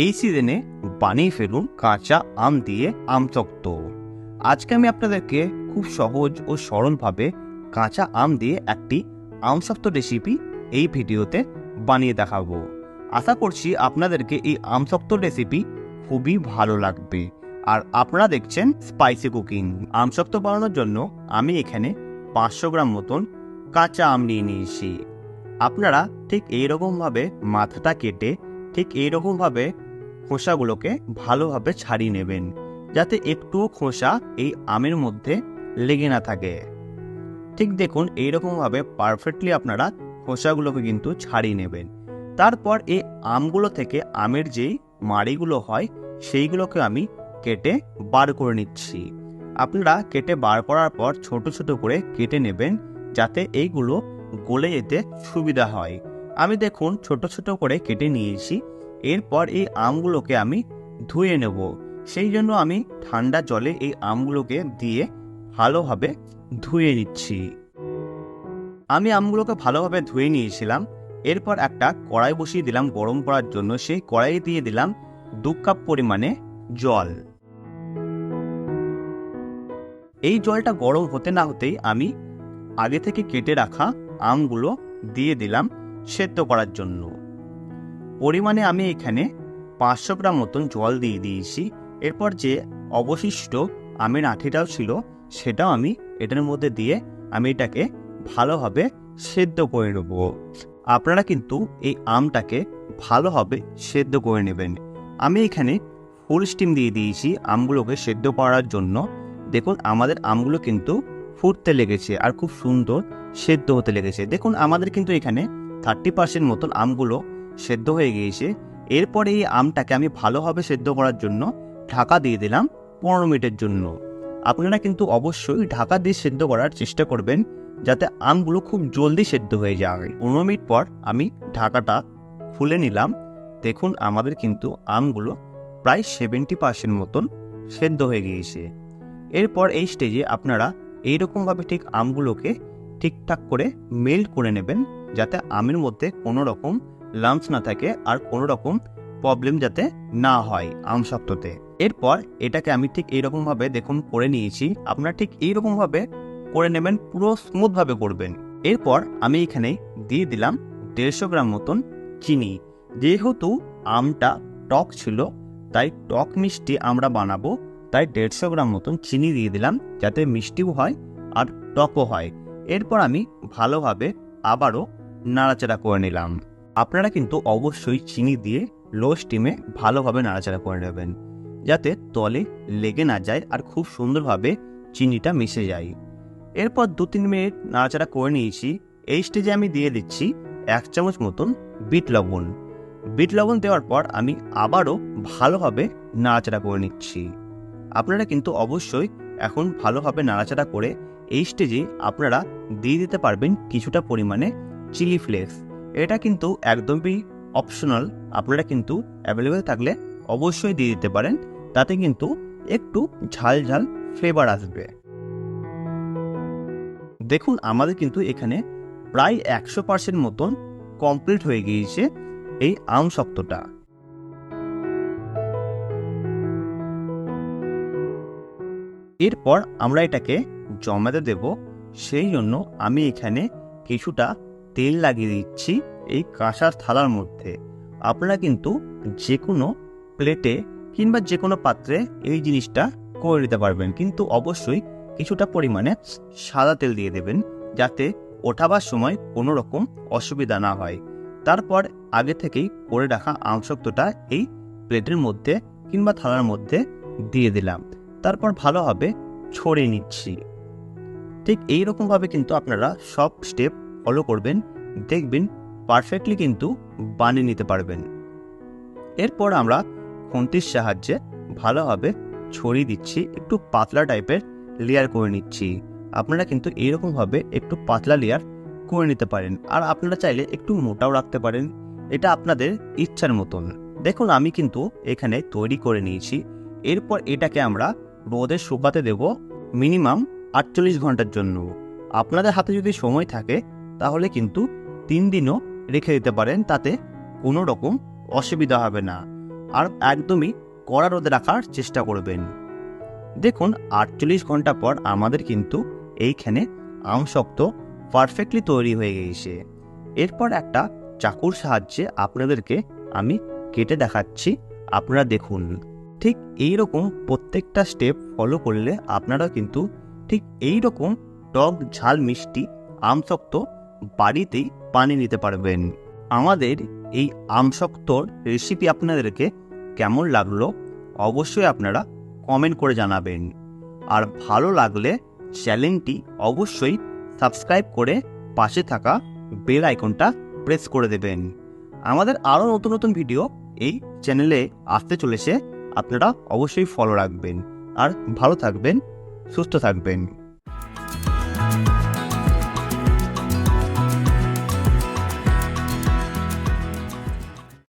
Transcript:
এই সিজনে বানিয়ে ফেলুন কাঁচা আম দিয়ে আমচক্ত। আজকে আমি আপনাদেরকে খুব সহজ ও সরলভাবে কাঁচা আম দিয়ে একটি আমসক্ত রেসিপি এই ভিডিওতে বানিয়ে দেখাবো। আশা করছি আপনাদেরকে এই আমসক্ত রেসিপি খুবই ভালো লাগবে। আর আপনারা দেখছেন স্পাইসি কুকিং। আমসক্ত বানানোর জন্য আমি এখানে 500 গ্রাম মতন কাঁচা আম নিয়ে নিয়েছি। আপনারা ঠিক এইরকমভাবে মাথাটা কেটে ঠিক এইরকমভাবে খোসাগুলোকে ভালোভাবে ছাড়িয়ে নেবেন, যাতে একটুও খোসা এই আমের মধ্যে লেগে না থাকে। ঠিক দেখুন এইরকমভাবে পারফেক্টলি আপনারা খোসাগুলোকে কিন্তু ছাড়িয়ে নেবেন। তারপর এই আমগুলো থেকে আমের যেই মাড়িগুলো হয় সেইগুলোকে আমি কেটে বার করে নিচ্ছি। আপনারা কেটে বার করার পর ছোট ছোট করে কেটে নেবেন, যাতে এইগুলো গলে যেতে সুবিধা হয়। আমি দেখুন ছোট ছোট করে কেটে নিয়েছি। এরপর এই আমগুলোকে আমি ধুয়ে নেব। সেই জন্য আমি ঠান্ডা জলে এই আমগুলোকে দিয়ে ভালোভাবে ধুয়ে নিচ্ছি। আমি আমগুলোকে ভালোভাবে ধুয়ে নিয়েছিলাম। এরপর একটা কড়াই বসিয়ে দিলাম গরম করার জন্য। সেই কড়াই দিয়ে দিলাম 2 কাপ পরিমাণে জল। এই জলটা গরম হতে না হতেই আমি আগে থেকে কেটে রাখা আমগুলো দিয়ে দিলাম সেদ্ধ করার জন্য। পরিমাণে আমি এখানে 500 গ্রাম মতন জল দিয়ে দিয়েছি। এরপর যে অবশিষ্ট আমের আঠিটাও ছিল সেটাও আমি এটার মধ্যে দিয়ে আমি এটাকে ভালোভাবে সেদ্ধ করে নেব। আপনারা কিন্তু এই আমটাকে ভালোভাবে সেদ্ধ করে নেবেন। আমি এখানে ফুল স্টিম দিয়ে দিয়েছি আমগুলোকে সেদ্ধ করার জন্য। দেখুন আমাদের আমগুলো কিন্তু ফুটতে লেগেছে আর খুব সুন্দর সেদ্ধ হতে লেগেছে। দেখুন আমাদের কিন্তু এখানে 30% মতন আমগুলো সেদ্ধ হয়ে গিয়েছে। এরপরে এই আমটাকে আমি ভালোভাবে সেদ্ধ করার জন্য ঢাকা দিয়ে দিলাম 15 মিনিটের জন্য। আপনারা কিন্তু অবশ্যই ঢাকা দিয়ে সেদ্ধ করার চেষ্টা করবেন, যাতে আমগুলো খুব জলদি সেদ্ধ হয়ে যায়। 15 মিনিট পর আমি ঢাকাটা খুলে নিলাম। দেখুন আমাদের কিন্তু আমগুলো প্রায় 70% মতন সেদ্ধ হয়ে গিয়েছে। এরপর এই স্টেজে আপনারা এইরকমভাবে ঠিক আমগুলোকে ঠিকঠাক করে মেল্ট করে নেবেন, যাতে আমের মধ্যে কোনো রকম লাম্পস না থাকে আর কোনো রকম প্রবলেম যাতে না হয় আমসক্ততে। এরপর এটাকে আমি ঠিক এইরকমভাবে দেখুন করে নিয়েছি। আপনারা ঠিক এইরকমভাবে করে নেবেন, পুরো স্মুথভাবে করবেন। এরপর আমি এখানে দিয়ে দিলাম 150 গ্রাম মতন চিনি। যেহেতু আমটা টক ছিল তাই টক মিষ্টি আমরা বানাবো, তাই 150 গ্রাম মতন চিনি দিয়ে দিলাম, যাতে মিষ্টিও হয় আর টকও হয়। এরপর আমি ভালোভাবে আবারও নাড়াচাড়া করে নিলাম। আপনারা কিন্তু অবশ্যই চিনি দিয়ে লো স্টিমে ভালোভাবে নাড়াচাড়া করে নেবেন, যাতে তলে লেগে না যায় আর খুব সুন্দরভাবে চিনিটা মিশে যায়। এরপর 2-3 মিনিট নাড়াচাড়া করে নিয়েছি। এই স্টেজে আমি দিয়ে দিচ্ছি 1 চামচ মতন বিট লবণ। বিট লবণ দেওয়ার পর আমি আবারও ভালোভাবে নাড়াচাড়া করে নিচ্ছি। আপনারা কিন্তু অবশ্যই এখন ভালোভাবে নাড়াচাড়া করে এই স্টেজে আপনারা দিয়ে দিতে পারবেন কিছুটা পরিমাণে চিলি ফ্লেক্স। এটা কিন্তু একদমই অপশনাল, আপনারা কিন্তু অ্যাভেলেবেল থাকলে অবশ্যই দিয়ে দিতে পারেন, তাতে কিন্তু একটু ঝাল ঝাল ফ্লেভার আসবে। দেখুন আমাদের কিন্তু এখানে প্রায় 100% মতন কমপ্লিট হয়ে গিয়েছে এই আমসক্তটা। এরপর আমরা এটাকে জমাতে দেব। সেই জন্য আমি এখানে কিছুটা তেল লাগিয়ে দিচ্ছি এই কাঁসার থালার মধ্যে। আপনারা কিন্তু যে কোনো প্লেটে কিংবা যে কোনো পাত্রে এই জিনিসটা করে নিতে পারবেন, কিন্তু অবশ্যই কিছুটা পরিমাণে সাদা তেল দিয়ে দেবেন, যাতে ওঠাবার সময় কোনো রকম অসুবিধা না হয়। তারপর আগে থেকেই করে রাখা আমসক্তটা এই প্লেটের মধ্যে কিংবা থালার মধ্যে দিয়ে দিলাম। তারপর ভালোভাবে ছড়িয়ে নিচ্ছি। ঠিক এইরকমভাবে কিন্তু আপনারা সব স্টেপ ফলো করবেন, দেখবেন পারফেক্টলি কিন্তু বানিয়ে নিতে পারবেন। এরপর আমরা খুন্তির সাহায্যে ভালোভাবে ছড়িয়ে দিচ্ছি, একটু পাতলা টাইপের লেয়ার করে নিচ্ছি। আপনারা কিন্তু এইরকমভাবে একটু পাতলা লেয়ার করে নিতে পারেন, আর আপনারা চাইলে একটু মোটাও রাখতে পারেন, এটা আপনাদের ইচ্ছার মতন। দেখুন আমি কিন্তু এখানে তৈরি করে নিয়েছি। এরপর এটাকে আমরা রোদে শুকাতে দেব মিনিমাম 48 ঘন্টার জন্য। আপনাদের হাতে যদি সময় থাকে তাহলে কিন্তু 3 দিনও রেখে দিতে পারেন, তাতে কোনো রকম অসুবিধা হবে না। আর একদমই কড়া রোদে রাখার চেষ্টা করবেন। দেখুন 48 ঘন্টা পর আমাদের কিন্তু এইখানে আমশক্ত পারফেক্টলি তৈরি হয়ে গিয়েছে। এরপর একটা চাকুর সাহায্যে আপনাদেরকে আমি কেটে দেখাচ্ছি, আপনারা দেখুন। ঠিক এই রকম প্রত্যেকটা স্টেপ ফলো করলে আপনারা কিন্তু ঠিক এই রকম টক ঝাল মিষ্টি আমশক্ত বাড়িতেই বানিয়ে নিতে পারবেন। আমাদের এই আমশক্তর রেসিপি আপনাদেরকে কেমন লাগলো অবশ্যই আপনারা কমেন্ট করে জানাবেন। আর ভালো লাগলে চ্যানেলটি অবশ্যই সাবস্ক্রাইব করে পাশে থাকা বেল আইকনটা প্রেস করে দেবেন। আমাদের আরও নতুন নতুন ভিডিও এই চ্যানেলে আসতে চলেছে, আপনারা অবশ্যই ফলো রাখবেন। আর ভালো থাকবেন, সুস্থ থাকবেন।